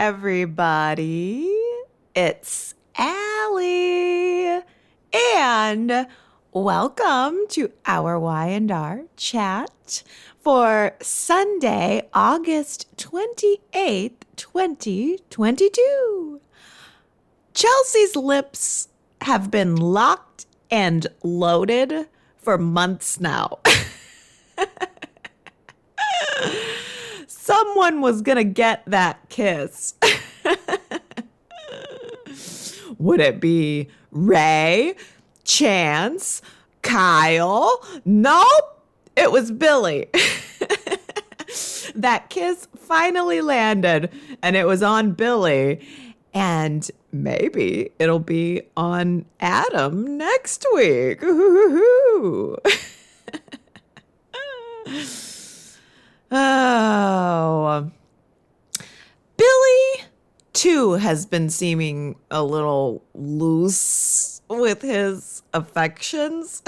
everybody. It's Allie. And welcome to our Y&R Chat for Sunday, August 28th, 2022. Chelsea's lips have been locked and loaded for months now. Someone was going to get that kiss. Would it be Ray, Chance, Kyle? Nope, it was Billy. That kiss finally landed, and it was on Billy. And maybe it'll be on Adam next week. Oh, Billy, too, has been seeming a little loose with his affections.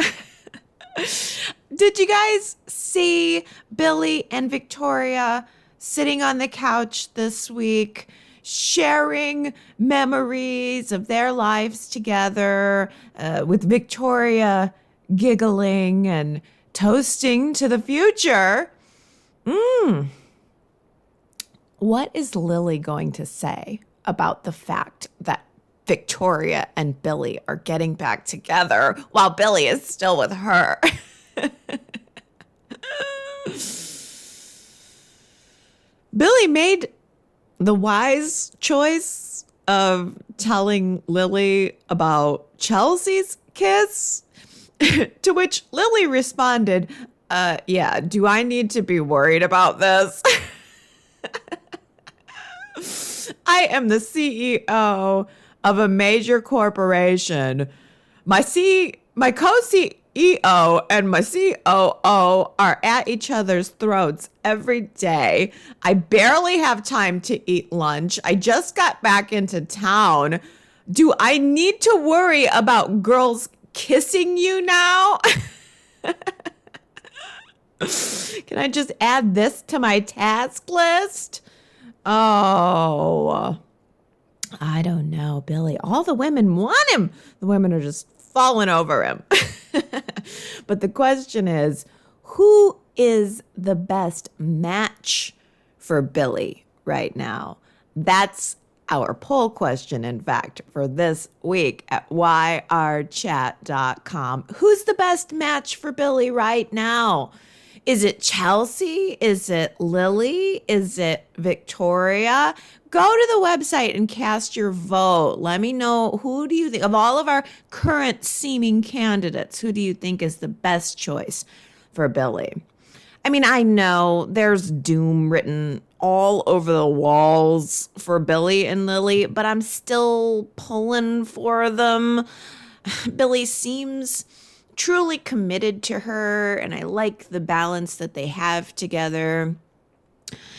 Did you guys see Billy and Victoria sitting on the couch this week, sharing memories of their lives together, with Victoria giggling and toasting to the future? What is Lily going to say about the fact that Victoria and Billy are getting back together while Billy is still with her? Billy made the wise choice of telling Lily about Chelsea's kiss, to which Lily responded, yeah, do I need to be worried about this? I am the CEO of a major corporation. My co-CEO and my COO are at each other's throats every day. I barely have time to eat lunch. I just got back into town. Do I need to worry about girls kissing you now? Can I just add this to my task list? Oh, I don't know, Billy. All the women want him. The women are just falling over him. But the question is, who is the best match for Billy right now? That's our poll question, in fact, for this week at yrchat.com. Who's the best match for Billy right now? Is it Chelsea? Is it Lily? Is it Victoria? Go to the website and cast your vote. Let me know, who do you think, of all of our current seeming candidates, who do you think is the best choice for Billy? I mean, I know there's doom written all over the walls for Billy and Lily, but I'm still pulling for them. Billy seems truly committed to her, and I like the balance that they have together.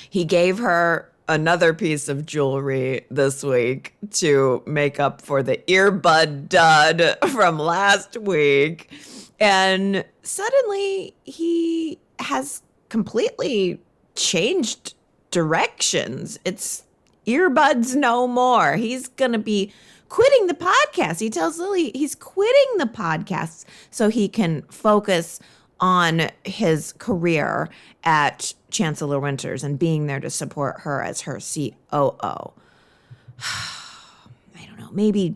He gave her another piece of jewelry this week to make up for the earbud dud from last week. And suddenly he has completely changed directions. It's earbuds no more. He's going to be quitting the podcast. He tells Lily he's quitting the podcast so he can focus on his career at Chancellor-Winters and being there to support her as her COO. I don't know. Maybe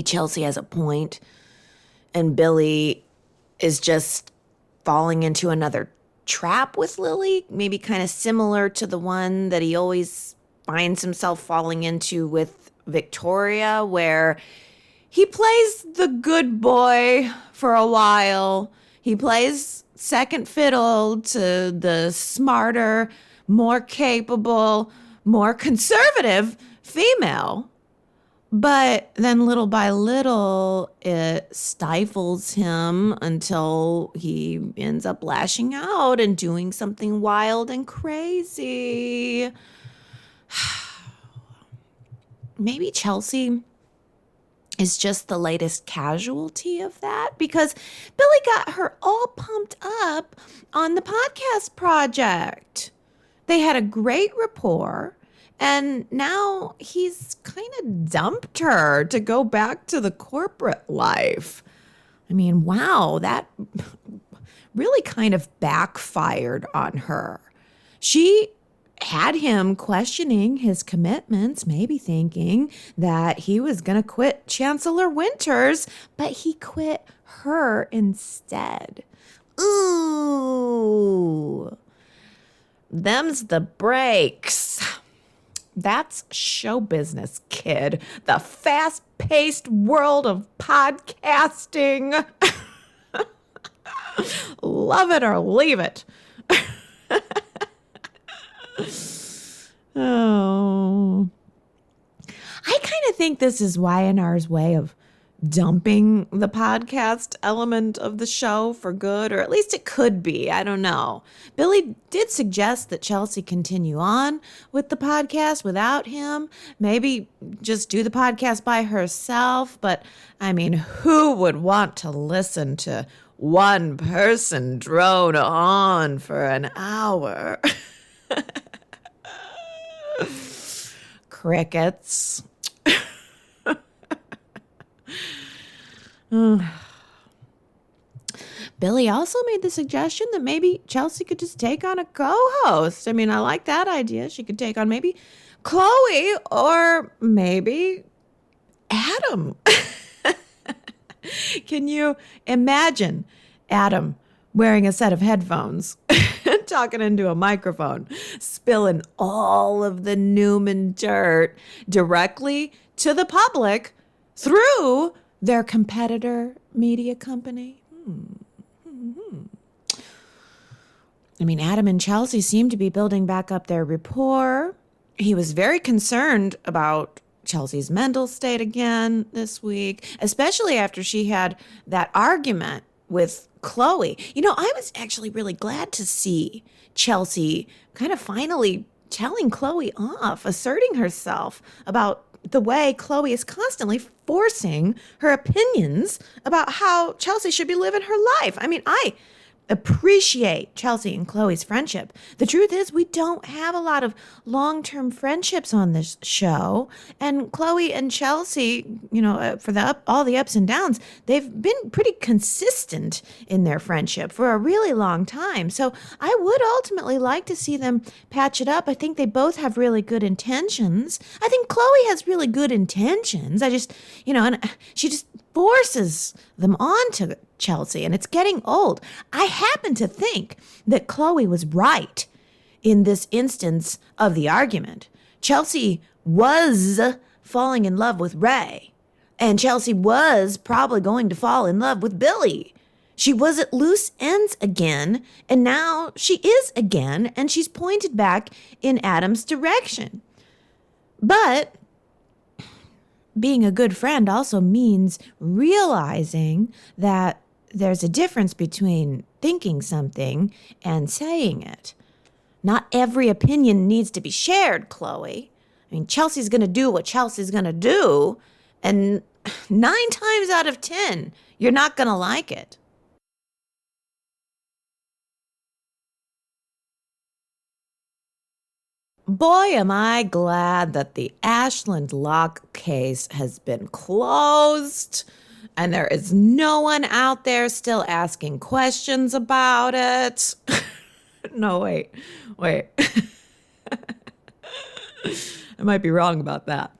Chelsea has a point and Billy is just falling into another trap with Lily, maybe kind of similar to the one that he always finds himself falling into with Victoria, where he plays the good boy for a while. He plays second fiddle to the smarter, more capable, more conservative female. But then little by little, it stifles him until he ends up lashing out and doing something wild and crazy. Maybe Chelsea is just the latest casualty of that, because Billy got her all pumped up on the podcast project. They had a great rapport, And now he's kind of dumped her to go back to the corporate life. I mean, wow, that really kind of backfired on her. She had him questioning his commitments, maybe thinking that he was going to quit Chancellor-Winters, but he quit her instead. Ooh, them's the breaks. That's show business, kid. The fast-paced world of podcasting. Love it or leave it. Oh. I kind of think this is Y&R's way of dumping the podcast element of the show for good, or at least it could be. I don't know. Billy did suggest that Chelsea continue on with the podcast without him. Maybe just do the podcast by herself. But I mean, who would want to listen to one person drone on for an hour? Crickets. Billy also made the suggestion that maybe Chelsea could just take on a co-host. I mean, I like that idea. She could take on maybe Chloe or maybe Adam. Can you imagine Adam wearing a set of headphones, talking into a microphone, spilling all of the Newman dirt directly to the public through their competitor media company? I mean, Adam and Chelsea seem to be building back up their rapport. He was very concerned about Chelsea's mental state again this week, especially after she had that argument with Chloe. You know, I was actually really glad to see Chelsea kind of finally telling Chloe off, asserting herself about the way Chloe is constantly forcing her opinions about how Chelsea should be living her life. I mean, I appreciate Chelsea and Chloe's friendship. The truth is, we don't have a lot of long-term friendships on this show. And Chloe and Chelsea, you know, for all the ups and downs, they've been pretty consistent in their friendship for a really long time. So I would ultimately like to see them patch it up. I think they both have really good intentions. I think Chloe has really good intentions. I just, you know, and she just forces them on to Chelsea, and it's getting old. I happen to think that Chloe was right in this instance of the argument. Chelsea was falling in love with Ray, and Chelsea was probably going to fall in love with Billy. She was at loose ends again, and now she is again, and she's pointed back in Adam's direction. But being a good friend also means realizing that there's a difference between thinking something and saying it. Not every opinion needs to be shared, Chloe. I mean, Chelsea's going to do what Chelsea's going to do, and 9 times out of 10, you're not going to like it. Boy, am I glad that the Ashland Locke case has been closed and there is no one out there still asking questions about it. No, wait. I might be wrong about that.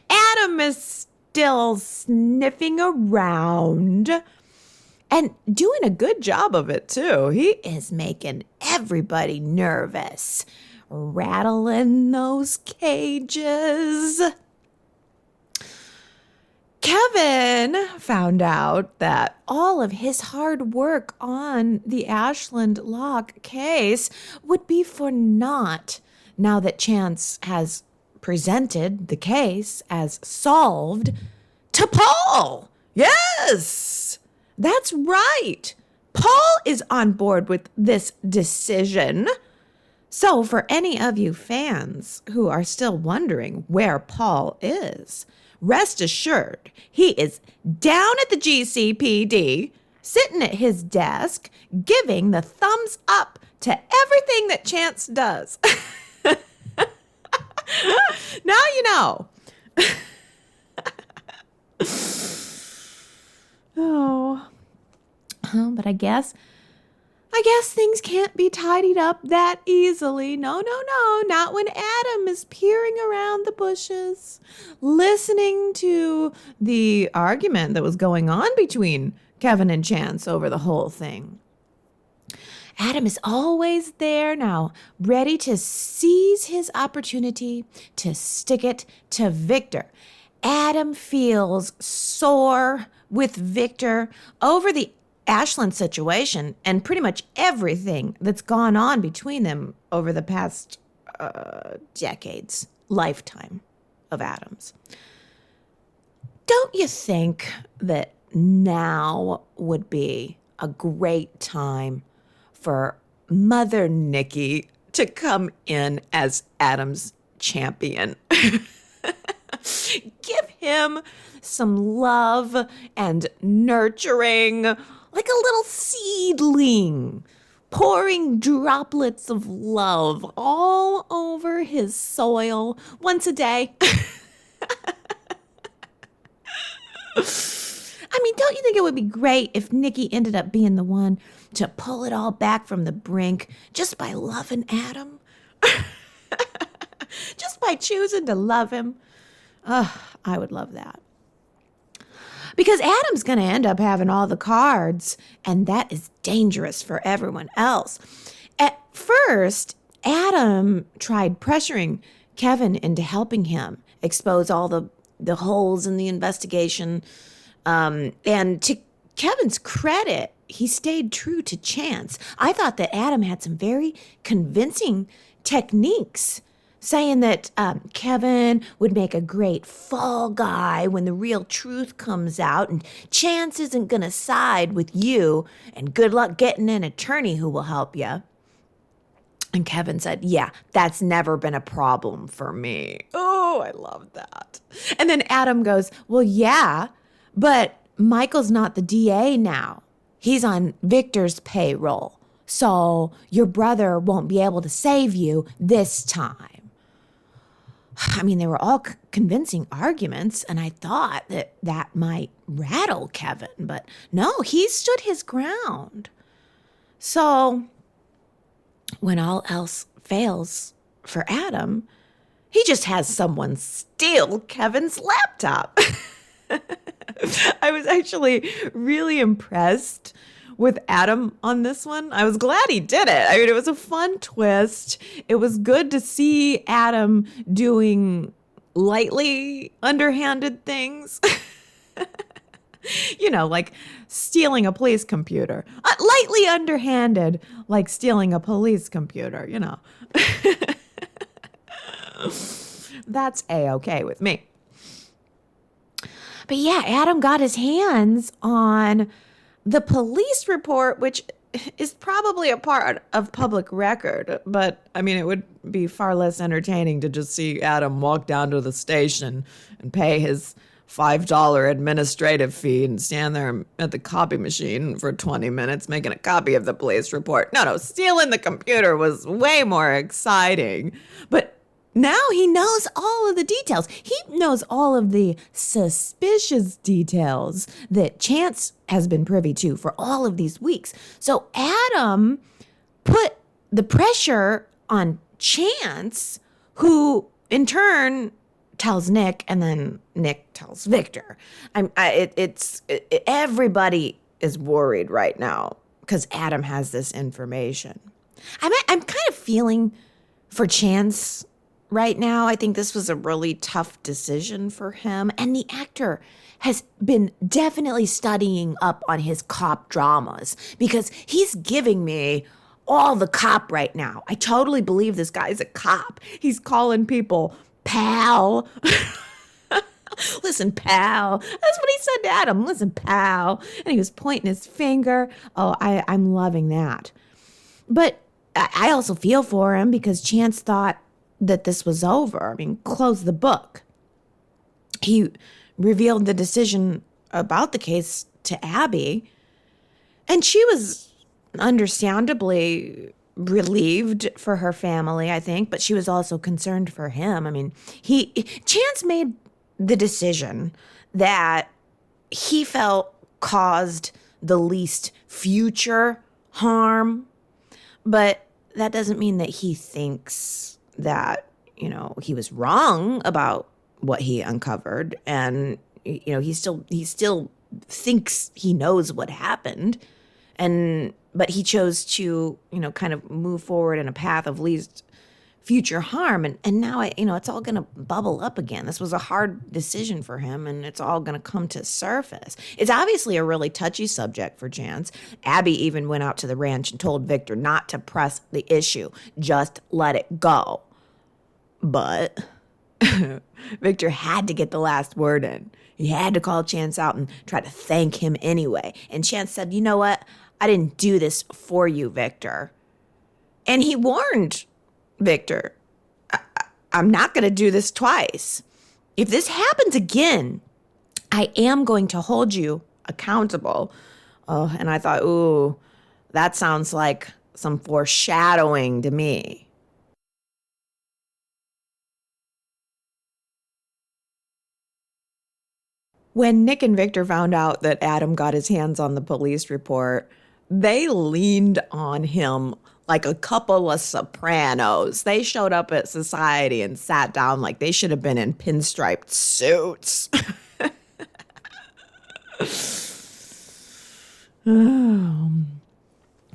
Adam is still sniffing around and doing a good job of it, too. He is making everybody nervous. Rattling those cages. Kevin found out that all of his hard work on the Ashland Locke case would be for naught now that Chance has presented the case as solved to Paul. Yes, that's right. Paul is on board with this decision. So for any of you fans who are still wondering where Paul is, rest assured he is down at the GCPD, sitting at his desk, giving the thumbs up to everything that Chance does. Now you know. Oh, but I guess things can't be tidied up that easily. No, not when Adam is peering around the bushes, listening to the argument that was going on between Kevin and Chance over the whole thing. Adam is always there now, ready to seize his opportunity to stick it to Victor. Adam feels sore with Victor over the Ashland situation and pretty much everything that's gone on between them over the past decades, lifetime of Adam's. Don't you think that now would be a great time for Mother Nikki to come in as Adam's champion? Give him some love and nurturing, like a little seedling, pouring droplets of love all over his soil once a day. I mean, don't you think it would be great if Nikki ended up being the one to pull it all back from the brink just by loving Adam? Just by choosing to love him? I would love that. Because Adam's going to end up having all the cards, and that is dangerous for everyone else. At first, Adam tried pressuring Kevin into helping him expose all the holes in the investigation. And to Kevin's credit, he stayed true to Chance. I thought that Adam had some very convincing techniques, saying that Kevin would make a great fall guy when the real truth comes out, and Chance isn't going to side with you, and good luck getting an attorney who will help you. And Kevin said, yeah, that's never been a problem for me. Oh, I love that. And then Adam goes, well, yeah, but Michael's not the DA now. He's on Victor's payroll, so your brother won't be able to save you this time. I mean, they were all convincing arguments, and I thought that might rattle Kevin, but no, he stood his ground. So when all else fails for Adam, he just has someone steal Kevin's laptop. I was actually really impressed with Adam on this one. I was glad he did it. I mean, it was a fun twist. It was good to see Adam doing lightly underhanded things. You know, like stealing a police computer. Lightly underhanded, like stealing a police computer, you know. That's A-okay with me. But yeah, Adam got his hands on the police report, which is probably a part of public record. But, I mean, it would be far less entertaining to just see Adam walk down to the station and pay his $5 administrative fee and stand there at the copy machine for 20 minutes making a copy of the police report. No, stealing the computer was way more exciting. But now he knows all of the details. He knows all of the suspicious details that Chance has been privy to for all of these weeks. So Adam put the pressure on Chance, who in turn tells Nick, and then Nick tells Victor. Everybody is worried right now because Adam has this information. I'm kind of feeling for Chance right now. I think this was a really tough decision for him. And the actor has been definitely studying up on his cop dramas because he's giving me all the cop right now. I totally believe this guy's a cop. He's calling people pal. Listen, pal. That's what he said to Adam. Listen, pal. And he was pointing his finger. Oh, I'm loving that. But I also feel for him because Chance thought that this was over. I mean, close the book. He revealed the decision about the case to Abby, and she was understandably relieved for her family, I think, but she was also concerned for him. I mean, Chance made the decision that he felt caused the least future harm, but that doesn't mean that he thinks that, he was wrong about what he uncovered. And, he still thinks he knows what happened. But he chose to, kind of move forward in a path of least future harm. And now, it's all going to bubble up again. This was a hard decision for him, and it's all going to come to surface. It's obviously a really touchy subject for Chance. Abby even went out to the ranch and told Victor not to press the issue. Just let it go. But Victor had to get the last word in. He had to call Chance out and try to thank him anyway. And Chance said, "You know what? I didn't do this for you, Victor." And he warned Victor, I'm not going to do this twice. If this happens again, I am going to hold you accountable. Oh, and I thought, ooh, that sounds like some foreshadowing to me. When Nick and Victor found out that Adam got his hands on the police report, they leaned on him like a couple of sopranos. They showed up at society and sat down like they should have been in pinstriped suits. Well,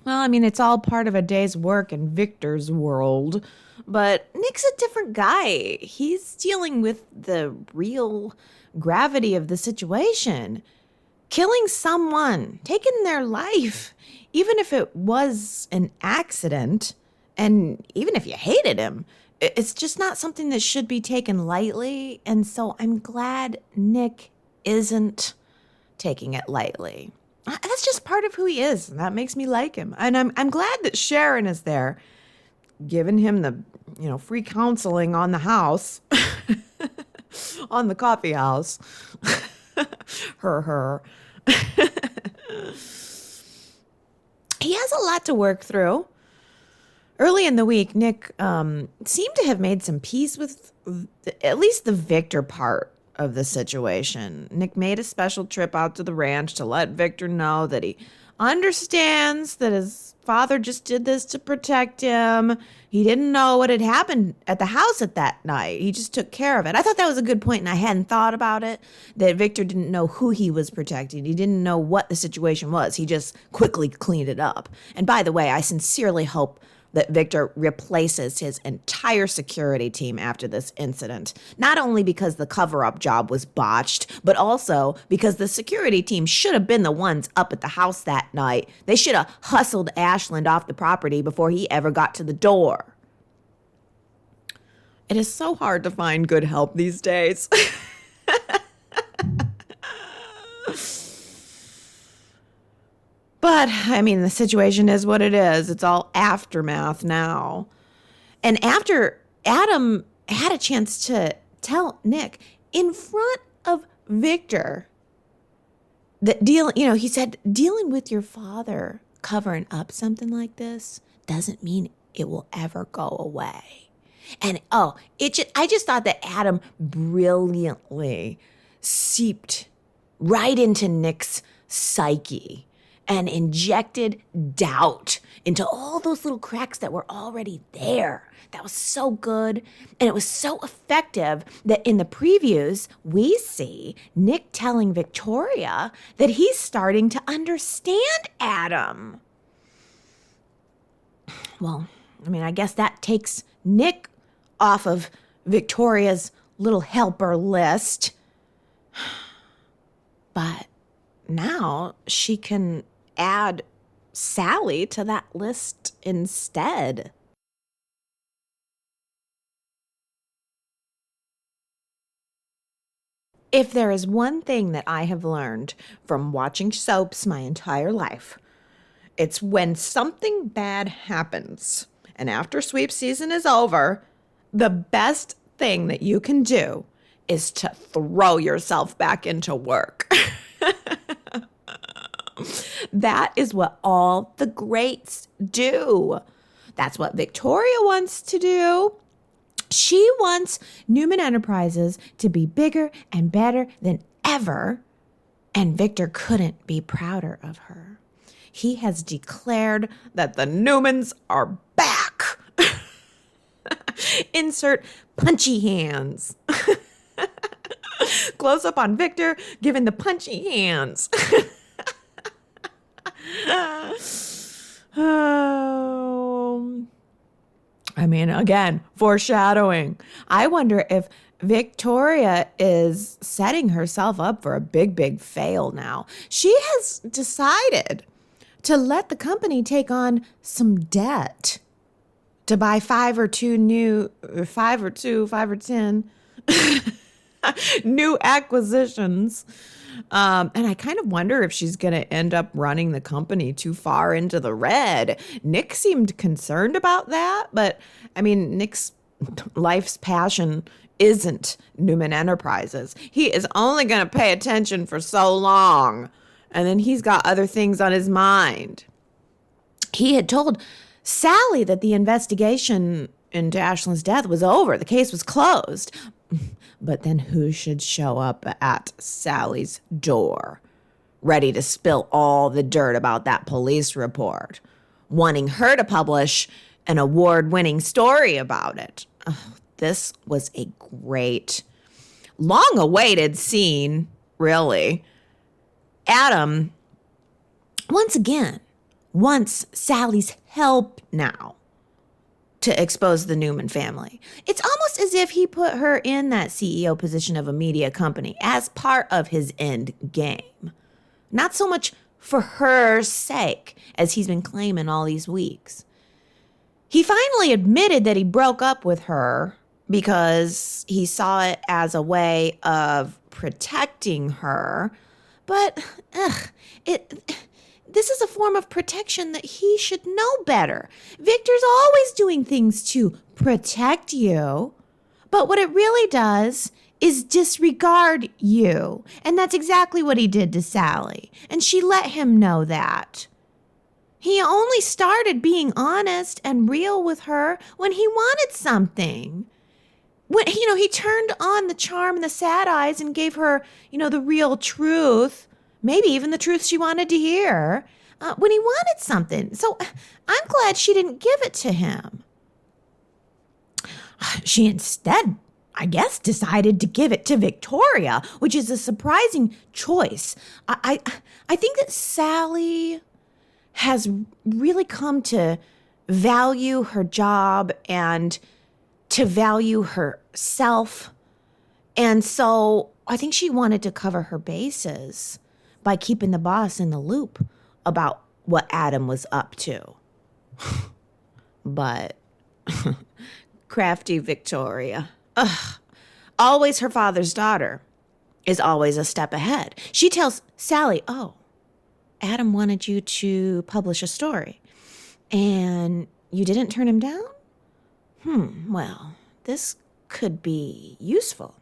I mean, it's all part of a day's work in Victor's world. But Nick's a different guy. He's dealing with the real gravity of the situation. Killing someone, taking their life, even if it was an accident, and even if you hated him, it's just not something that should be taken lightly. And so I'm glad Nick isn't taking it lightly. That's just part of who he is, and that makes me like him. And I'm glad that Sharon is there, giving him the, free counseling on the house, on the coffee house. her. He has a lot to work through. Early in the week, Nick seemed to have made some peace with at least the Victor part of the situation. Nick made a special trip out to the ranch to let Victor know that he understands that his father just did this to protect him. He didn't know what had happened at the house at that night. He just took care of it. I thought that was a good point, and I hadn't thought about it, that Victor didn't know who he was protecting. He didn't know what the situation was. He just quickly cleaned it up. And by the way, I sincerely hope that Victor replaces his entire security team after this incident. Not only because the cover-up job was botched, but also because the security team should have been the ones up at the house that night. They should have hustled Ashland off the property before he ever got to the door. It is so hard to find good help these days. But, I mean, the situation is what it is. It's all aftermath now. And after Adam had a chance to tell Nick in front of Victor that he said, dealing with your father covering up something like this doesn't mean it will ever go away. And, I just thought that Adam brilliantly seeped right into Nick's psyche and injected doubt into all those little cracks that were already there. That was so good. And it was so effective that in the previews, we see Nick telling Victoria that he's starting to understand Adam. Well, I mean, I guess that takes Nick off of Victoria's little helper list. But now she can add Sally to that list instead. If there is one thing that I have learned from watching soaps my entire life, it's when something bad happens and after sweep season is over, the best thing that you can do is to throw yourself back into work. That is what all the greats do. That's what Victoria wants to do. She wants Newman Enterprises to be bigger and better than ever. And Victor couldn't be prouder of her. He has declared that the Newmans are back. Insert punchy hands. Close up on Victor, giving the punchy hands. I mean, again, foreshadowing. I wonder if Victoria is setting herself up for a big, big fail now. She has decided to let the company take on some debt to buy 5 or 10 new acquisitions. And I kind of wonder if she's going to end up running the company too far into the red. Nick seemed concerned about that, but I mean, Nick's life's passion isn't Newman Enterprises. He is only going to pay attention for so long, and then he's got other things on his mind. He had told Sally that the investigation into Ashlyn's death was over. The case was closed. But then who should show up at Sally's door, ready to spill all the dirt about that police report, wanting her to publish an award-winning story about it? Oh, this was a great, long-awaited scene, really. Adam, once again, wants Sally's help now to expose the Newman family. It's almost as if he put her in that CEO position of a media company as part of his end game. Not so much for her sake, as he's been claiming all these weeks. He finally admitted that he broke up with her because he saw it as a way of protecting her. But, this is a form of protection that he should know better. Victor's always doing things to protect you. But what it really does is disregard you. And that's exactly what he did to Sally. And she let him know that. He only started being honest and real with her when he wanted something. When, he turned on the charm and the sad eyes and gave her, the real truth. Maybe even the truth she wanted to hear when he wanted something. So I'm glad she didn't give it to him. She instead, I guess, decided to give it to Victoria, which is a surprising choice. I think that Sally has really come to value her job and to value herself. And so I think she wanted to cover her bases by keeping the boss in the loop about what Adam was up to. But crafty Victoria, always her father's daughter, is always a step ahead. She tells Sally, oh, Adam wanted you to publish a story, and you didn't turn him down? Well, this could be useful.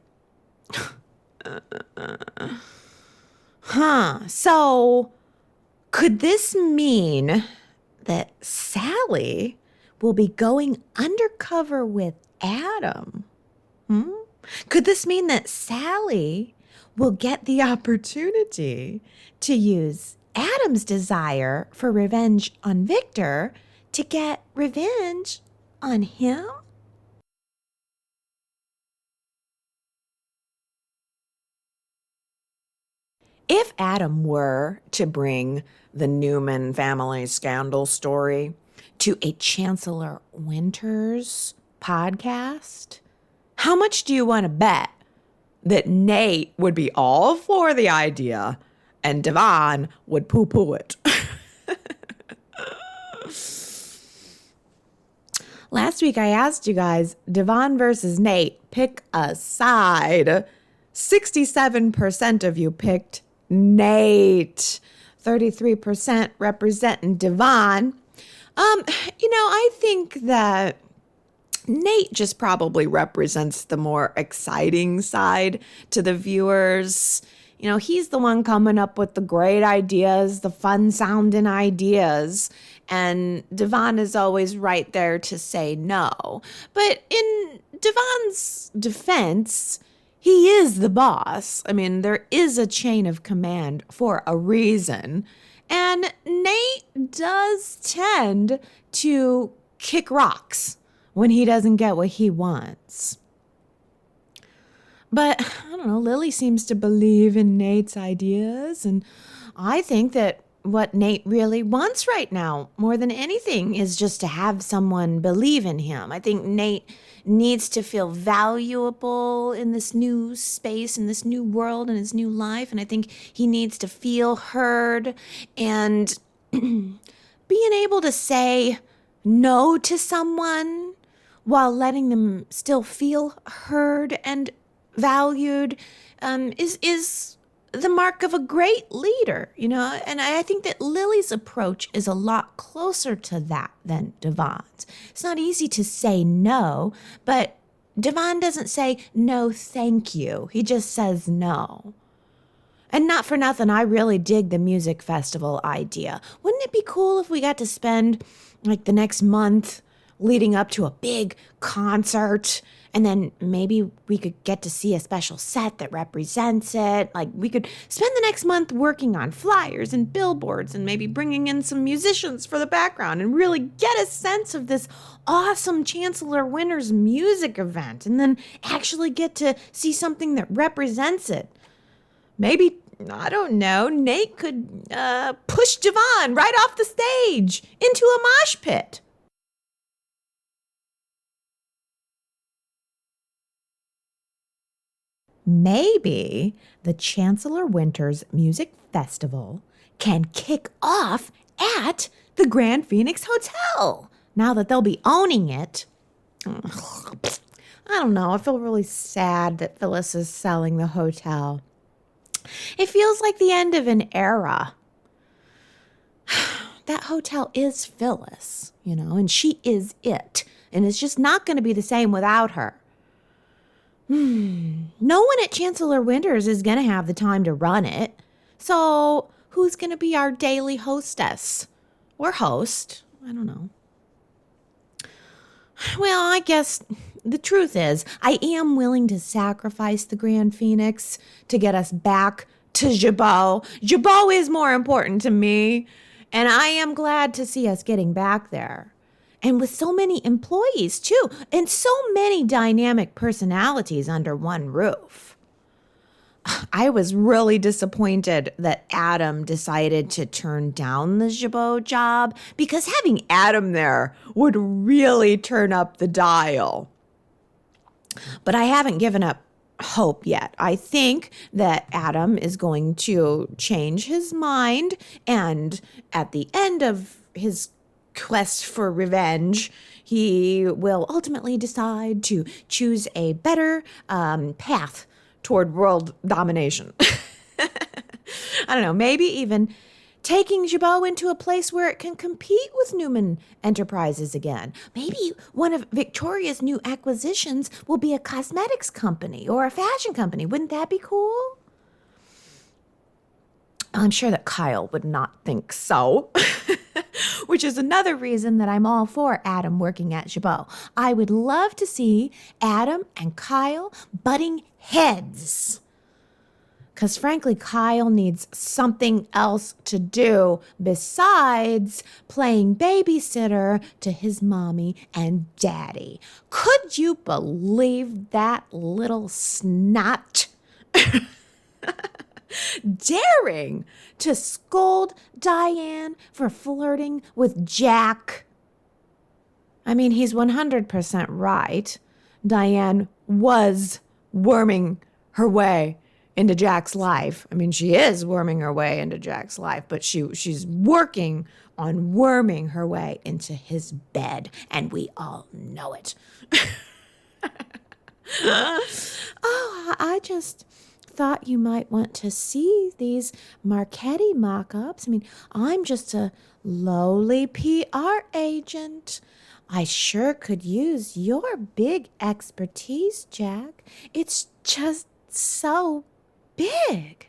So could this mean that Sally will be going undercover with Adam? Could this mean that Sally will get the opportunity to use Adam's desire for revenge on Victor to get revenge on him? If Adam were to bring the Newman family scandal story to a Chancellor-Winters podcast, how much do you want to bet that Nate would be all for the idea and Diane would poo-poo it? Last week I asked you guys, Diane versus Nate, pick a side. 67% of you picked Nate. 33% representing Diane. I think that Nate just probably represents the more exciting side to the viewers. He's the one coming up with the great ideas, the fun sounding ideas. And Devon is always right there to say no. But in Devon's defense, he is the boss. I mean, there is a chain of command for a reason. And Nate does tend to kick rocks when he doesn't get what he wants. But, I don't know, Lily seems to believe in Nate's ideas, and I think that what Nate really wants right now, more than anything, is just to have someone believe in him. I think Nate needs to feel valuable in this new space, in this new world, in his new life, and I think he needs to feel heard, and being able to say no to someone while letting them still feel heard and valued is the mark of a great leader, and I think that Lily's approach is a lot closer to that than Devon's. It's not easy to say no, but Devon doesn't say no thank you. He just says no. And not for nothing, I really dig the music festival idea. Wouldn't it be cool if we got to spend like the next month leading up to a big concert, and then maybe we could get to see a special set that represents it? Like, we could spend the next month working on flyers and billboards and maybe bringing in some musicians for the background and really get a sense of this awesome Chancellor-Winters music event, and then actually get to see something that represents it. Maybe, I don't know, Nate could push Devon right off the stage into a mosh pit. Maybe the Chancellor-Winters Music Festival can kick off at the Grand Phoenix Hotel now that they'll be owning it. I don't know. I feel really sad that Phyllis is selling the hotel. It feels like the end of an era. That hotel is Phyllis, and she is it. And it's just not going to be the same without her. No one at Chancellor-Winters is going to have the time to run it. So who's going to be our daily hostess? Or host? I don't know. Well, I guess the truth is I am willing to sacrifice the Grand Phoenix to get us back to Jabot. Jabot is more important to me, and I am glad to see us getting back there. And with so many employees, too, and so many dynamic personalities under one roof. I was really disappointed that Adam decided to turn down the Jabot job, because having Adam there would really turn up the dial. But I haven't given up hope yet. I think that Adam is going to change his mind, and at the end of his quest for revenge, he will ultimately decide to choose a better path toward world domination. I don't know, maybe even taking Jabot into a place where it can compete with Newman Enterprises again. Maybe one of Victoria's new acquisitions will be a cosmetics company or a fashion company. Wouldn't that be cool? I'm sure that Kyle would not think so. Which is another reason that I'm all for Adam working at Jabot. I would love to see Adam and Kyle butting heads. Because frankly, Kyle needs something else to do besides playing babysitter to his mommy and daddy. Could you believe that little snot? Daring to scold Diane for flirting with Jack. I mean, he's 100% right. Diane was worming her way into Jack's life. I mean, she is worming her way into Jack's life, but she's working on worming her way into his bed, and we all know it. Oh, I just thought you might want to see these Marchetti mock-ups. I mean, I'm just a lowly PR agent. I sure could use your big expertise, Jack. It's just so big.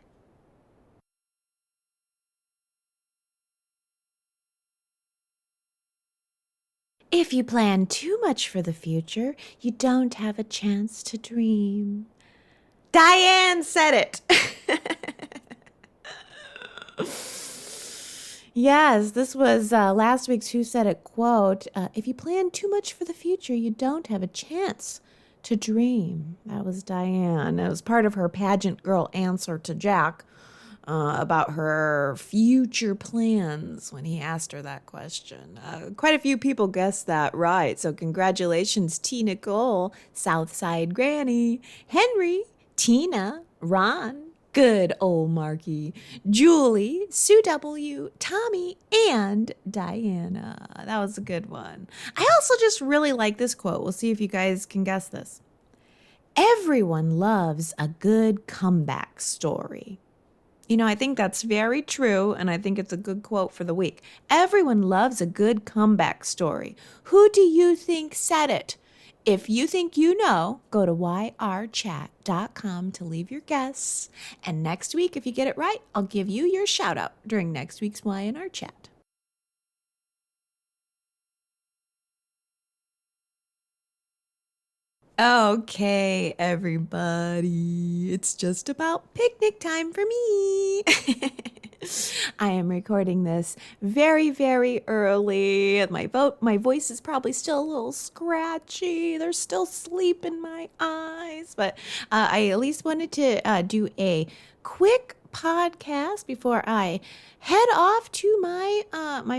If you plan too much for the future, you don't have a chance to dream. Diane said it. Yes, this was last week's Who Said It quote. If you plan too much for the future, you don't have a chance to dream. That was Diane. It was part of her pageant girl answer to Jack about her future plans when he asked her that question. Quite a few people guessed that right. So congratulations, T. Nicole, Southside Granny, Henry, Tina, Ron, good old Marky, Julie, Sue W., Tommy, and Diana. That was a good one. I also just really like this quote. We'll see if you guys can guess this. Everyone loves a good comeback story. You know, I think that's very true, and I think it's a good quote for the week. Everyone loves a good comeback story. Who do you think said it? If you think you know, go to yrchat.com to leave your guess. And next week, if you get it right, I'll give you your shout out during next week's Y&R Chat. Okay, everybody, it's just about picnic time for me. I am recording this very, very early. My voice is probably still a little scratchy. There's still sleep in my eyes, but I at least wanted to do a quick podcast before I head off to my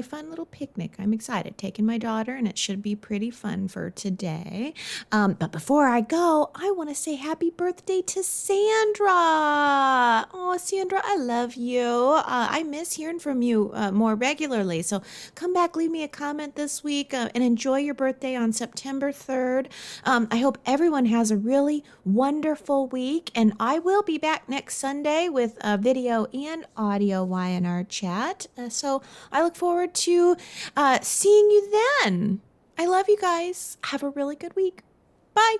fun little picnic. I'm excited, taking my daughter, and it should be pretty fun for today. But before I go, I want to say happy birthday to Sandra. Oh, Sandra, I love you. I miss hearing from you more regularly. So come back, leave me a comment this week, and enjoy your birthday on September 3rd. I hope everyone has a really wonderful week, and I will be back next Sunday with video and audio Y&R Chat. So I look forward to seeing you then. I love you guys. Have a really good week. Bye.